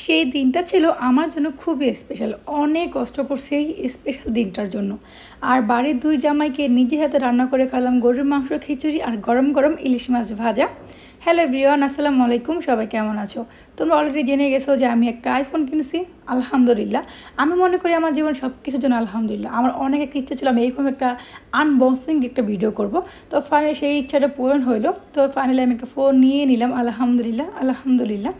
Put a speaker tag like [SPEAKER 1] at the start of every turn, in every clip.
[SPEAKER 1] সেই দিনটা ছিল আমার জন্য খুবই স্পেশাল। অনেক কষ্ট করছি এই স্পেশাল দিনটার জন্য। আর বাড়ির ২ জামাইকে নিজের হাতে রান্না করে খেলাম গরুর মাংস, খিচুড়ি আর গরম গরম ইলিশ মাছ ভাজা। হ্যালো এভরিওয়ান, আসসালামু আলাইকুম। সবাই কেমন আছো? তোমরা অলরেডি জেনে গেছো যে আমি একটা আইফোন কিনেছি, আলহামদুলিল্লাহ। আমি মনে করি আমার জীবন সব কিছুর জন্য আলহামদুলিল্লাহ। আমার অনেক একটা ইচ্ছা ছিল আমি এরকম একটা আনবক্সিং একটা ভিডিও করব। তো ফাইনালি সেই ইচ্ছাটা পূরণ হইলো। তো ফাইনালি আমি একটা ফোন নিয়ে নিলাম, আলহামদুলিল্লাহ আলহামদুলিল্লাহ।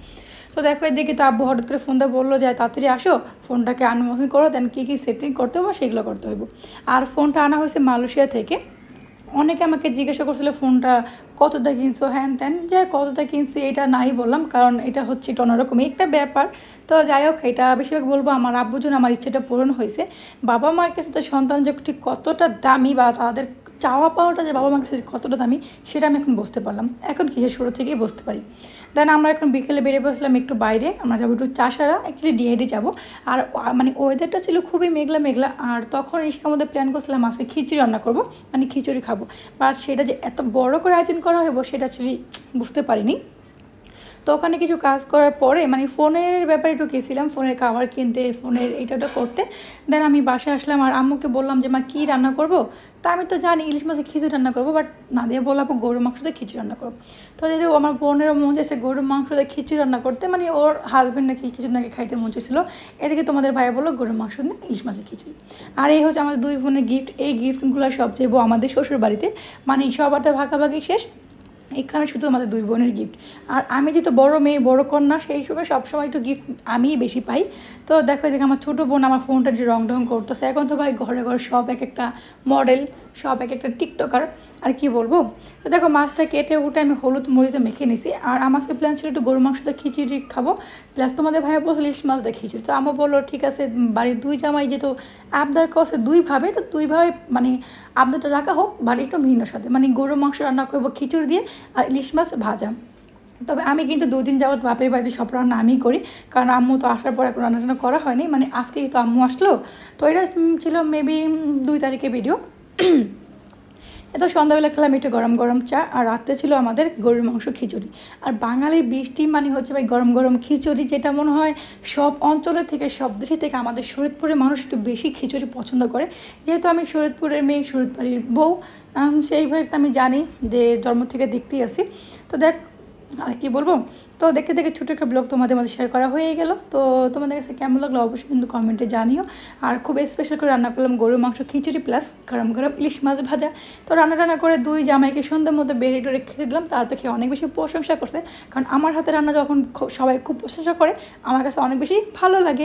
[SPEAKER 1] তো দেখো এদিকে তো আব্বু হঠাৎ করে ফোনটা বললো যে তাড়াতাড়ি আসো, ফোনটাকে আনবক্সিং করো, দেন কী কী সেটিং করতে হবে সেগুলো করতে হইব। আর ফোনটা আনা হয়েছে মালয়েশিয়া থেকে। অনেকে আমাকে জিজ্ঞাসা করছিল ফোনটা কতটা কিনছো, হ্যান ত্যান। যে কতটা কিনছি এটা নাই বললাম, কারণ এটা হচ্ছে এটা অন্যরকমই একটা ব্যাপার। তো যাই হোক, এটা বেশিরভাগ বলবো আমার আব্বুর জন্য আমার ইচ্ছেটা পূরণ হয়েছে। বাবা মার কাছে তো সন্তান যে ঠিক কতটা দামি বা তাদের চাওয়া পাওয়াটা যে বাবা মার কাছে কতটা দামি সেটা আমি এখন বুঝতে পারলাম, এখন কিসের শুরু থেকেই বুঝতে পারি। দেন আমরা এখন বিকেলে বেরিয়ে বসলাম একটু বাইরে, আমরা যাবো একটু চাষারা, অ্যাকচুয়ালি ডিহেডে যাবো। আর মানে ওয়েদারটা ছিল খুবই মেঘলা মেঘলা। আর তখন ইসকার মধ্যে প্ল্যান করছিলাম আজকে খিচুড়ি রান্না করবো, মানে খিচুড়ি খাবো। বাট সেটা যে এত বড় করে আয়োজন করা হইব সেটা অ্যাকচুয়ালি বুঝতে পারিনি। তো ওখানে কিছু কাজ করার পরে মানে ফোনের ব্যাপারে একটু গেছিলাম, ফোনের কাভার কিনতে, ফোনের এটা ওটা করতে। দেন আমি বাসায় আসলাম আর আম্মুকে বললাম যে মা কী রান্না করবো। তা আমি তো জানি ইলিশ মাছের খিচুড়ি রান্না করবো, বাট না দিয়ে বললাম গরুর মাংস দিয়ে খিচুড়ি রান্না করবো। তো যেহেতু আমার বোনেরও মন চাইছে গরুর মাংস দিয়ে খিচুড়ি রান্না করতে, মানে ওর হাজব্যান্ড নাকি কিছু নাকি খাইতে মন চাইছিল। এদিকে তোমাদের ভাই বললো গরুর মাংস দিয়ে ইলিশ মাছের খিচুড়ি। আর এই হচ্ছে আমাদের 2 বোনের গিফট। এই গিফটগুলো সব চাইবো আমাদের শ্বশুর বাড়িতে, মানে সবারটা ভাগাভাগি শেষ, এখানে শুধু আমাদের 2 বোনের গিফট। আর আমি যেহেতু বড় মেয়ে, বড় কন্যা, সেই সময় সবসময় একটু গিফট আমিই বেশি পাই। তো দেখো দেখে আমার ছোটো বোন আমার ফোনটা যে রং ঢং করতেছে। এখন তো ভাই ঘরে ঘরে সব এক একটা মডেল, সব এক একটা টিকটকার, আর কি বলবো। তো দেখো মাছটা কেটে উঠে আমি হলুদ মরিচে মেখে নিছি। আর আমার প্ল্যান ছিল একটু গরু মাংস দিয়ে খিচুড়ি খাবো, প্লাস তোমাদের ভাইয়া বলছিল ইলিশ মাছ দিয়ে খিচুড়ি। তো আমার বললো ঠিক আছে, বাড়ির 2 জামাই যেহেতু আবদার করছে 2ভাবে, তো 2ভাবে মানে আবদারটা রাখা হোক, বাড়ি একটু ভিন্ন সাথে, মানে গরু মাংস রান্না করবো খিচুড়ি দিয়ে আর ইলিশ মাছ ভাজা। তবে আমি কিন্তু 2 দিন যাবত বাপের বাড়িতে সব রান্না আমিই করি, কারণ আম্মু তো আসার পর এখন রান্না টান্না করা হয়নি, মানে আজকেই তো আম্মু আসলো। তো এটা ছিল মেবি 2 তারিখে ভিডিও। এত সন্ধ্যাবেলা খেলাম একটু গরম গরম চা, আর রাত্রে ছিল আমাদের গরুর মাংস খিচুড়ি। আর বাঙালি বৃষ্টি মানে হচ্ছে ভাই গরম গরম খিচুড়ি, যেটা মনে হয় সব অঞ্চলের থেকে, সব দেশের থেকে আমাদের শরীয়তপুরের মানুষ একটু বেশি খিচুড়ি পছন্দ করে। যেহেতু আমি শরীয়তপুরের মেয়ে, শরীয়তবাড়ির বউ, সেইভাবে আমি জানি যে জন্ম থেকে দেখতেই আসি। তো দেখ আর কি বলবো। তো দেখতে দেখে ছোটো একটা ব্লগ তোমাদের মাঝে শেয়ার করা হয়ে গেল। তো তোমাদের কাছে কেমন লাগলো অবশ্যই কিন্তু কমেন্টে জানিও। আর খুব স্পেশাল করে রান্না করলাম গরুর মাংস খিচুড়ি প্লাস গরম গরম ইলিশ মাছ ভাজা। তো রান্না করে 2 জামাইকে সন্ধ্যার মধ্যে বেড়ে টেড়ে খেতে দিলাম। তারা তো খেয়ে অনেক বেশি প্রশংসা করছে, কারণ আমার হাতে রান্না যখন সবাই খুব প্রশংসা করে আমার কাছে অনেক বেশি ভালো লাগে।